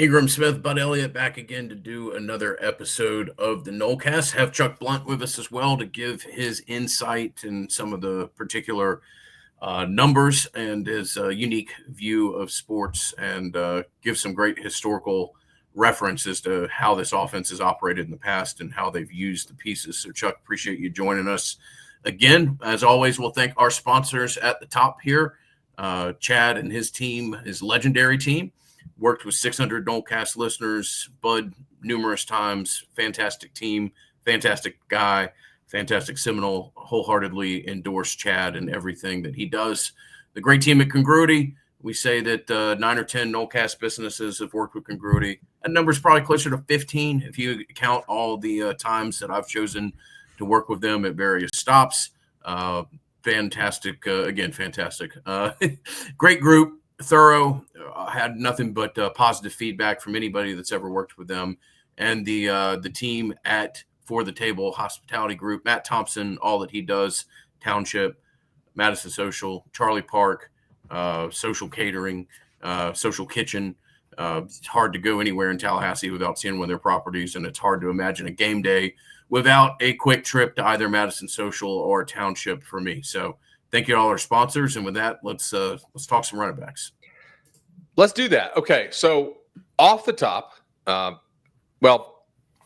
Ingram Smith, Bud Elliott back again to do another episode of the Nolecast. Have Chuck Blunt with us as well to give his insight and some of the particular numbers and his unique view of sports and give some great historical references to how this offense has operated in the past and how they've used the pieces. So, Chuck, appreciate you joining us again. As always, we'll thank our sponsors at the top here. Chad and his team, his legendary team. Worked with 600 Nolecast listeners, Bud numerous times, fantastic team, fantastic guy, fantastic Seminole, wholeheartedly endorse Chad and everything that he does. The great team at Congruity, we say that 9 or 10 Nolecast businesses have worked with Congruity. That number is probably closer to 15 if you count all the times that I've chosen to work with them at various stops. Fantastic, again, fantastic. Great group. Thorough, had nothing but positive feedback from anybody that's ever worked with them, and the team at For the Table Hospitality Group, Matt Thompson, all that he does, Township, Madison Social, Charlie Park, Social Catering, Social Kitchen. It's hard to go anywhere in Tallahassee without seeing one of their properties, and it's hard to imagine a game day without a quick trip to either Madison Social or Township for me. So thank you to all our sponsors. And with that, let's talk some running backs. Let's do that. Okay, so off the top,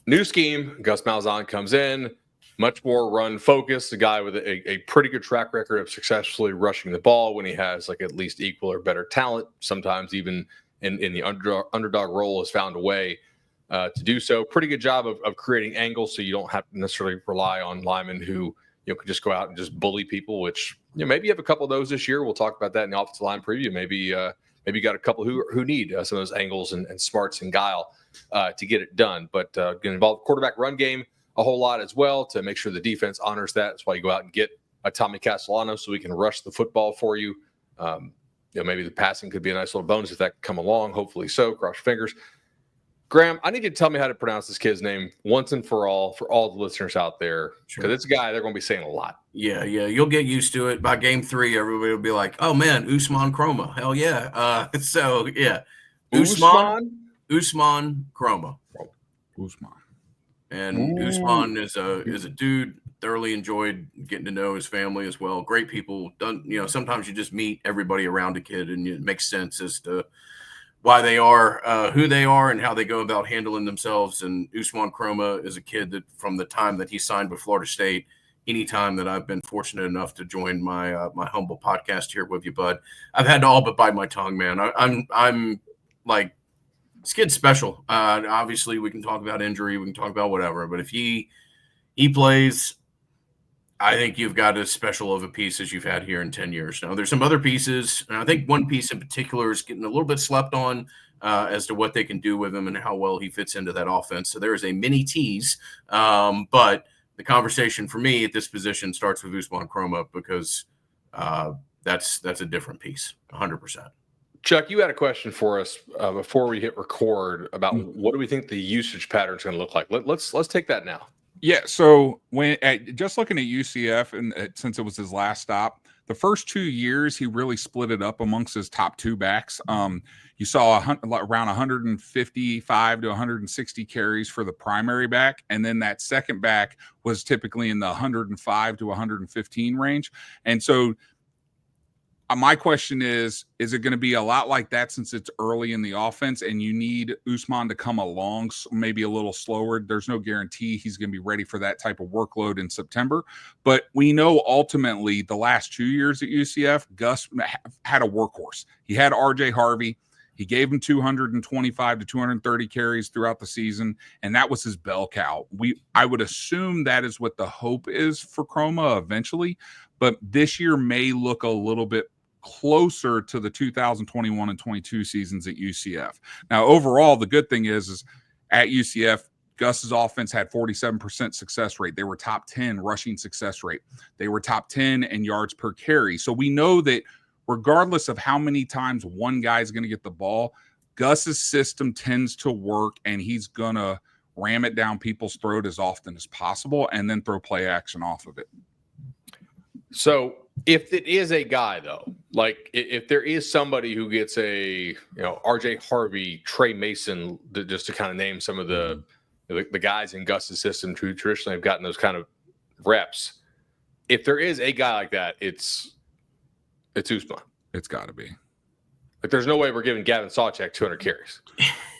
new scheme. Gus Malzahn comes in, much more run focused. A guy with a pretty good track record of successfully rushing the ball when he has like at least equal or better talent. Sometimes even in the underdog role has found a way to do so. Pretty good job of creating angles so you don't have to necessarily rely on linemen who can just go out and just bully people, which maybe you have a couple of those this year. We'll talk about that in the offensive line preview. Maybe you got a couple who need some of those angles and smarts and guile to get it done. But going to involve quarterback run game a whole lot as well to make sure the defense honors that. That's why you go out and get a Tommy Castellano so we can rush the football for you. Maybe the passing could be a nice little bonus if that could come along. Hopefully so. Cross your fingers. Graham, I need you to tell me how to pronounce this kid's name once and for all the listeners out there, because it's a guy they're going to be saying a lot. Yeah, you'll get used to it. By game 3, everybody will be like, "Oh man, Usman Kromah, hell yeah!" So yeah, Usman Kromah. Usman. And Usman is a dude. Thoroughly enjoyed getting to know his family as well. Great people. Sometimes you just meet everybody around a kid, and it makes sense as to why they are who they are and how they go about handling themselves. And Usman Kromah is a kid that from the time that he signed with Florida State, anytime that I've been fortunate enough to join my my humble podcast here with you, Bud, I've had to all but bite my tongue, man. I'm like, this kid's special. Obviously, we can talk about injury, we can talk about whatever, but if he plays, I think you've got as special of a piece as you've had here in 10 years. Now, there's some other pieces, and I think one piece in particular is getting a little bit slept on as to what they can do with him and how well he fits into that offense. So there is a mini tease, but the conversation for me at this position starts with Usman Kromah because that's a different piece, 100%. Chuck, you had a question for us before we hit record about what do we think the usage pattern is going to look like. Let's take that now. Yeah, so just looking at UCF, and since it was his last stop, the first 2 years he really split it up amongst his top 2 backs. You saw around 155 to 160 carries for the primary back, and then that second back was typically in the 105 to 115 range. And so my question is it going to be a lot like that since it's early in the offense and you need Usman to come along maybe a little slower? There's no guarantee he's going to be ready for that type of workload in September. But we know ultimately the last 2 years at UCF, Gus had a workhorse. He had R.J. Harvey. He gave him 225 to 230 carries throughout the season, and that was his bell cow. I would assume that is what the hope is for Kromah eventually, but this year may look a little bit closer to the 2021 and 22 seasons at UCF. Now, overall, the good thing is at UCF, Gus's offense had 47% success rate. They were top 10 rushing success rate. They were top 10 in yards per carry. So we know that regardless of how many times one guy is going to get the ball, Gus's system tends to work, and he's going to ram it down people's throat as often as possible and then throw play action off of it. So If it is a guy, though, like if there is somebody who gets a, RJ Harvey, Trey Mason, just to kind of name some of the guys in Gus's system who traditionally have gotten those kind of reps. If there is a guy like that, it's Usman. It's got to be. Like, there's no way we're giving Gavin Sawchek 200 carries.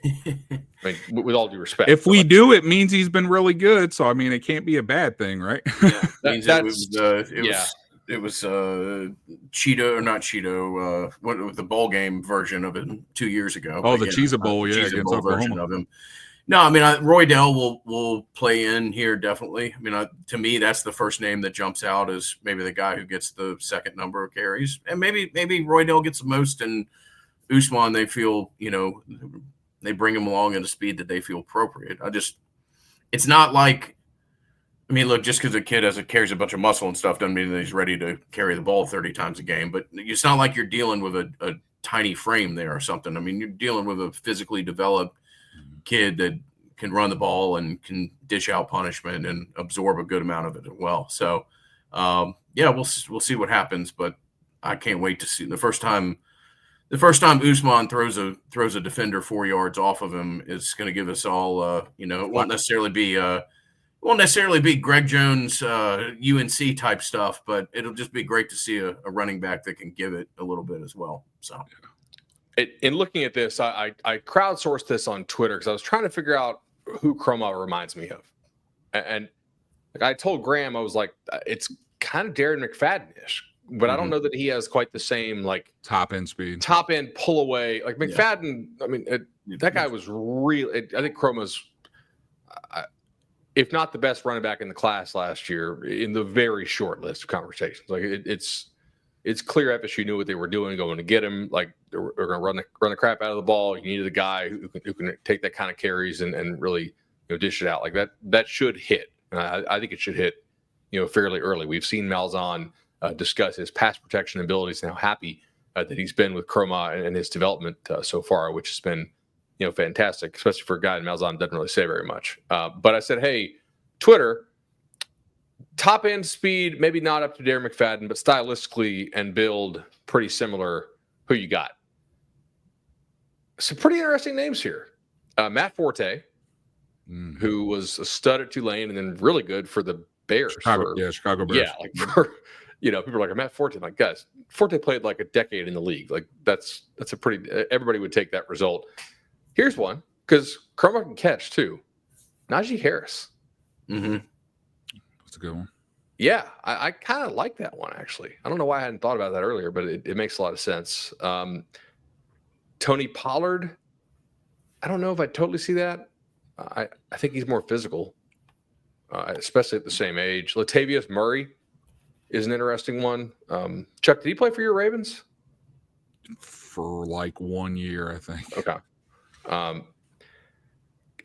I mean, with all due respect. If we do, it means he's been really good. So, I mean, it can't be a bad thing, right? Yeah, it was Cheeto or not Cheeto. What was the bowl game version of it 2 years ago? Oh, the Cheez-It Bowl, Cheez-It against Bowl Oklahoma. version of him. No, I mean Roydell will play in here definitely. I mean, to me, that's the first name that jumps out as maybe the guy who gets the second number of carries, and maybe Roydell gets the most, and Usman they feel they bring him along at a speed that they feel appropriate. It's not like, I mean, look, just because a kid carries a bunch of muscle and stuff doesn't mean that he's ready to carry the ball 30 times a game. But it's not like you're dealing with a tiny frame there or something. I mean, you're dealing with a physically developed kid that can run the ball and can dish out punishment and absorb a good amount of it as well. So, we'll see what happens. But I can't wait to see the first time Usman throws a defender 4 yards off of him is going to give us all. It won't necessarily be Greg Jones, UNC type stuff, but it'll just be great to see a running back that can give it a little bit as well. So, in looking at this, I crowdsourced this on Twitter because I was trying to figure out who Kromah reminds me of, and like I told Graham, I was like, it's kind of Darren McFadden-ish, but I don't know that he has quite the same like top end speed, top end pull away like McFadden. Yeah. I mean, that guy was real. I think Kromah's. If not the best running back in the class last year, in the very short list of conversations. Like it's clear FSU knew what they were doing, going to get him. Like they're going to run the crap out of the ball. You needed a guy who can take that kind of carries and really dish it out. Like that should hit. I think it should hit fairly early. We've seen Malzahn discuss his pass protection abilities and how happy that he's been with Kromah and his development so far, which has been fantastic, especially for a guy in Malzahn doesn't really say very much. But I said, hey, Twitter, top end speed, maybe not up to Darren McFadden, but stylistically and build pretty similar. Who you got? Some pretty interesting names here. Matt Forte, who was a stud at Tulane and then really good for the Bears. Chicago Bears. Yeah, like for people are like Matt Forte. I'm like, guys, Forte played like a decade in the league. Like that's a pretty. Everybody would take that result. Here's one, because Kromah can catch, too. Najee Harris. Mm-hmm. That's a good one. Yeah, I kind of like that one, actually. I don't know why I hadn't thought about that earlier, but it makes a lot of sense. Tony Pollard, I don't know if I totally see that. I think he's more physical, especially at the same age. Latavius Murray is an interesting one. Chuck, did he play for your Ravens? For like 1 year, I think. Okay.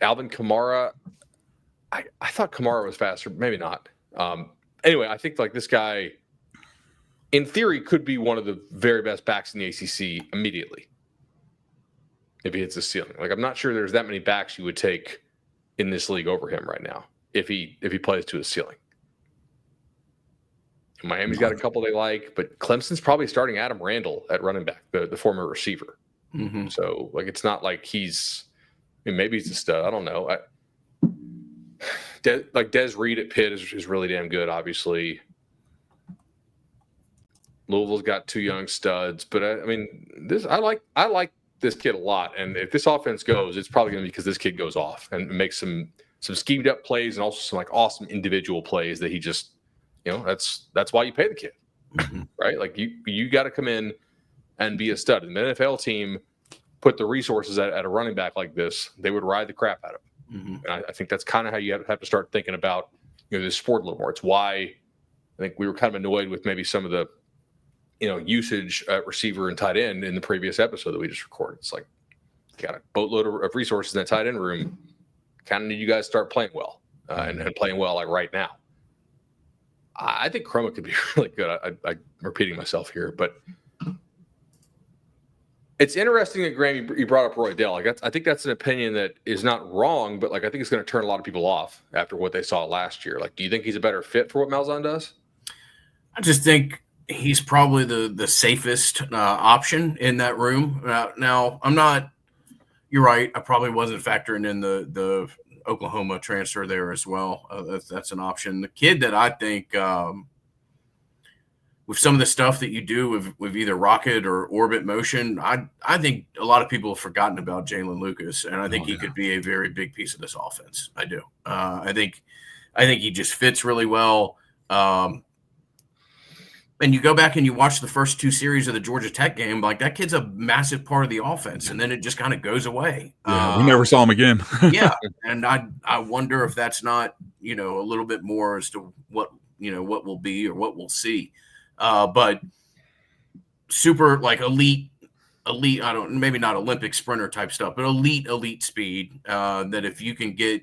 Alvin Kamara, I thought Kamara was faster, maybe not. Anyway, I think like this guy, in theory, could be one of the very best backs in the ACC immediately if he hits the ceiling. Like I'm not sure there's that many backs you would take in this league over him right now if he plays to his ceiling. Miami's got a couple they like, but Clemson's probably starting Adam Randall at running back, the former receiver. Mm-hmm. So, like, it's not like maybe he's a stud. I don't know. Des Reed at Pitt is really damn good, obviously. Louisville's got two young studs, but I like this kid a lot. And if this offense goes, it's probably going to be because this kid goes off and makes some schemed up plays and also some like awesome individual plays that he just, that's why you pay the kid, right? Like you got to come in and be a stud. And the NFL team put the resources at a running back like this, they would ride the crap out of him. Mm-hmm. And I think that's kind of how you have to start thinking about this sport a little more. It's why I think we were kind of annoyed with maybe some of the usage at receiver and tight end in the previous episode that we just recorded. It's like you got a boatload of resources in that tight end room. Kind of need you guys to start playing well and playing well like right now. I think Kromah could be really good. I'm repeating myself here, but it's interesting that Graham, you brought up Roydell. Like I think that's an opinion that is not wrong, but like I think it's going to turn a lot of people off after what they saw last year. Like, do you think he's a better fit for what Malzahn does? I just think he's probably the safest option in that room. Now, I'm not. You're right. I probably wasn't factoring in the Oklahoma transfer there as well. That's an option. The kid that I think with some of the stuff that you do with either rocket or orbit motion, I think a lot of people have forgotten about Jaylen Lucas, and I think he could be a very big piece of this offense. I do. I think he just fits really well. And you go back and you watch the first 2 series of the Georgia Tech game, like that kid's a massive part of the offense, and then it just kind of goes away. Yeah, we never saw him again. Yeah, and I wonder if that's not a little bit more as to what will be or what we'll see. But super like elite. Maybe not Olympic sprinter type stuff, but elite speed. That if you can get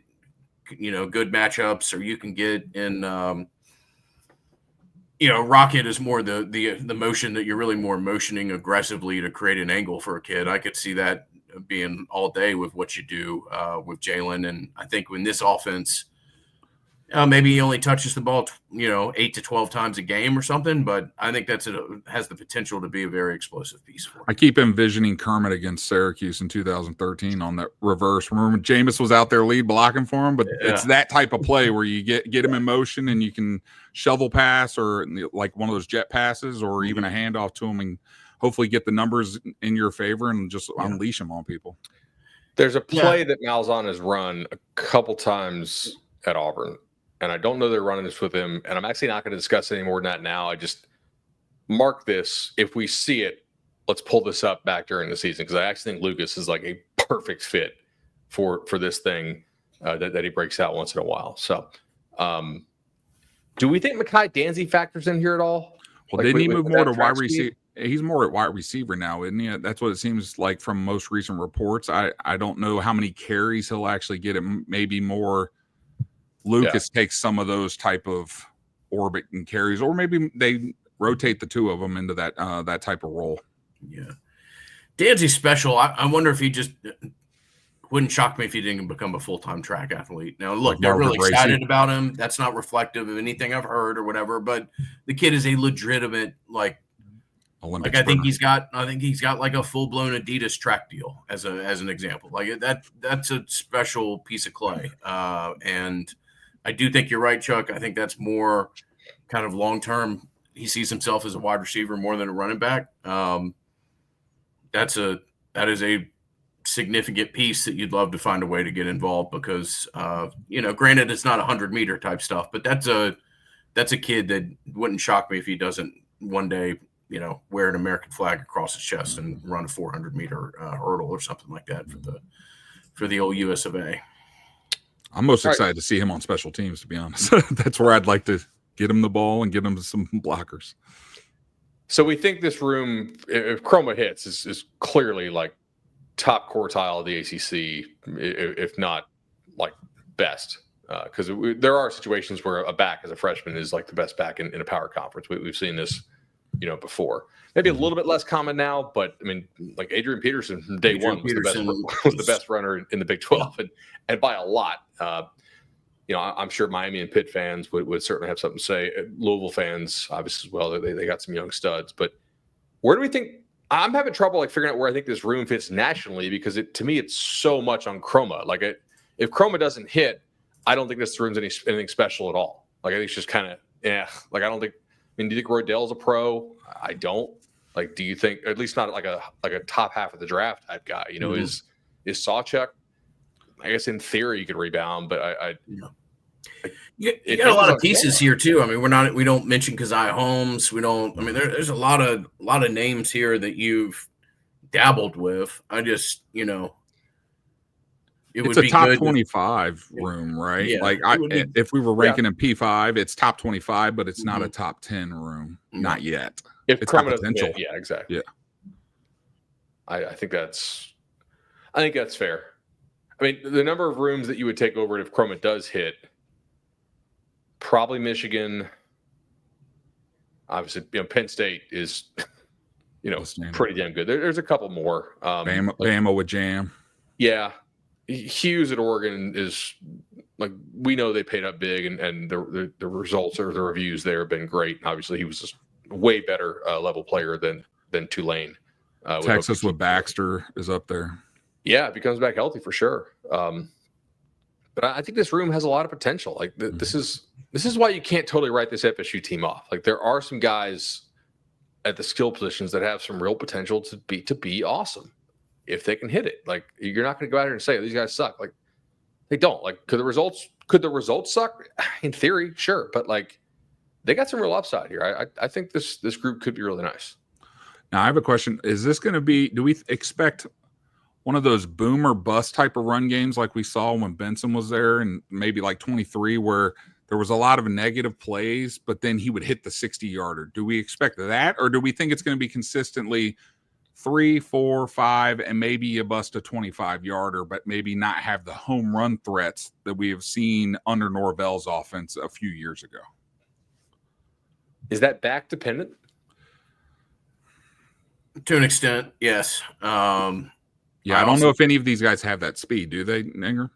good matchups, or you can get in. Rocket is more the motion that you're really more motioning aggressively to create an angle for a kid. I could see that being all day with what you do with Jaylen. And I think in this offense, maybe he only touches the ball, 8 to 12 times a game or something. But I think has the potential to be a very explosive piece for him. I keep envisioning Kermit against Syracuse in 2013 on that reverse. Remember, Jameis was out there lead blocking for him, but it's that type of play where you get him in motion and you can shovel pass or like one of those jet passes or even a handoff to him and hopefully get the numbers in your favor and just unleash them on people. There's a play that Malzahn has run a couple times at Auburn, and I don't know they're running this with him, and I'm actually not going to discuss any more than that now. I just mark this. If we see it, let's pull this up back during the season, because I actually think Lucas is like a perfect fit for this thing that he breaks out once in a while. So do we think Mekhi Danzy factors in here at all? Well, didn't he move more to wide receiver? He's more at wide receiver now, isn't he? That's what it seems like from most recent reports. I don't know how many carries he'll actually get. It maybe more Lucas takes some of those type of orbit and carries, or maybe they rotate the two of them into that type of role. Yeah. Danzy's special. I wonder if he just wouldn't shock me if he didn't become a full-time track athlete. Now, look, they're really excited about him. That's not reflective of anything I've heard or whatever, but the kid is a legitimate, Olympic I think he's got like a full-blown Adidas track deal as an example. Like that's a special piece of clay. And I do think you're right, Chuck. I think that's more kind of long-term. He sees himself as a wide receiver more than a running back. That is a significant piece that you'd love to find a way to get involved because, granted it's not 100-meter type stuff, but that's a kid that wouldn't shock me if he doesn't one day, wear an American flag across his chest and run a 400-meter hurdle or something like that for the old US of A. I'm most excited to see him on special teams, to be honest. That's where I'd like to get him the ball and get him some blockers. So we think this room, if Kromah hits, is clearly like top quartile of the ACC, if not like best. Because there are situations where a back as a freshman is like the best back in a power conference. We've seen this, before. Maybe a little bit less common now, but I mean, like Adrian Peterson from day one was the best runner in the Big 12, and by a lot. I'm sure Miami and Pitt fans would certainly have something to say. Louisville fans, obviously, as well. They got some young studs. But where do we think – I'm having trouble figuring out where I think this room fits nationally because, to me, it's so much on Kromah. Like, if Kromah doesn't hit, I don't think this room's anything special at all. Like, I think it's just kind of – Like, I don't think – I mean, do you think Roydell's a pro? I don't. Like, do you think – at least not like a top half of the draft type guy. Is Sawchuk – I guess in theory you could rebound, but you got a lot of pieces here too. I mean, we don't mention Keziah Holmes. We don't. I mean, there's a lot of names here that you've dabbled with. I just, it would be a top 25 room, right? Yeah, like if we were ranking in P5, it's top 25, but it's not a top 10 room, not yet. If it's got potential, yeah, exactly. Yeah, I think that's fair. I mean, the number of rooms that you would take over if Kromah does hit, probably Michigan. Obviously, Penn State is, pretty damn good. There's a couple more. Bama with Jam. Yeah. Hughes at Oregon is like, we know they paid up big and the results or the reviews there have been great. Obviously, he was just way better level player than Tulane. Texas with Baxter is up there. Yeah, if he comes back healthy for sure. But I think this room has a lot of potential. Like this is why you can't totally write this FSU team off. Like there are some guys at the skill positions that have some real potential to be awesome if they can hit it. Like you're not going to go out here and say, oh, these guys suck. Like they don't. Like could the results suck? In theory, sure, but like they got some real upside here. I think this group could be really nice. Now I have a question. Is this going to be? Do we expect one of those boom or bust type of run games like we saw when Benson was there, and maybe like 23, where there was a lot of negative plays, but then he would hit the 60-yarder? Do we expect that, or do we think it's going to be consistently 3, 4, 5, and maybe a bust a 25-yarder, but maybe not have the home run threats that we have seen under Norvell's offense a few years ago? Is that back dependent? To an extent, yes. Yeah, I don't know if any of these guys have that speed, do they, Ninger?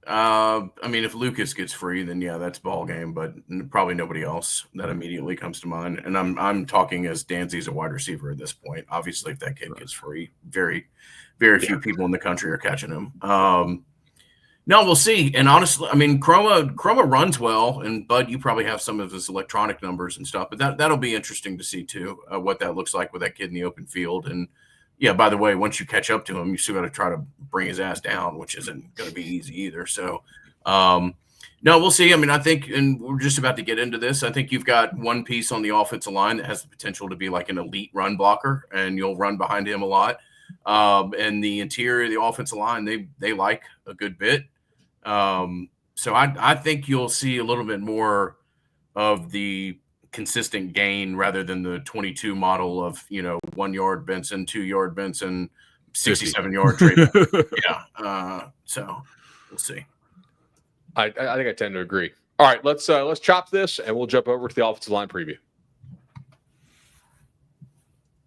I mean, if Lucas gets free, then yeah, that's ball game. But probably nobody else that immediately comes to mind. And I'm talking as Danzy's a wide receiver at this point. Obviously, if that kid gets free, very, very few people in the country are catching him. No, we'll see. And honestly, I mean, Kromah runs well, and Bud, you probably have some of his electronic numbers and stuff. But that'll be interesting to see too, what that looks like with that kid in the open field. And yeah, by the way, once you catch up to him, you still got to try to bring his ass down, which isn't going to be easy either. So, no, we'll see. I mean, I think, and we're just about to get into this, I think you've got one piece on the offensive line that has the potential to be like an elite run blocker, and you'll run behind him a lot. And the interior of the offensive line, they like a good bit. So I think you'll see a little bit more of the consistent gain rather than the 22 model of 1 yard Benson, 2 yard Benson, 67 yard trade. Yeah. So we'll see. I think I tend to agree. All right, let's chop this and we'll jump over to the offensive line preview.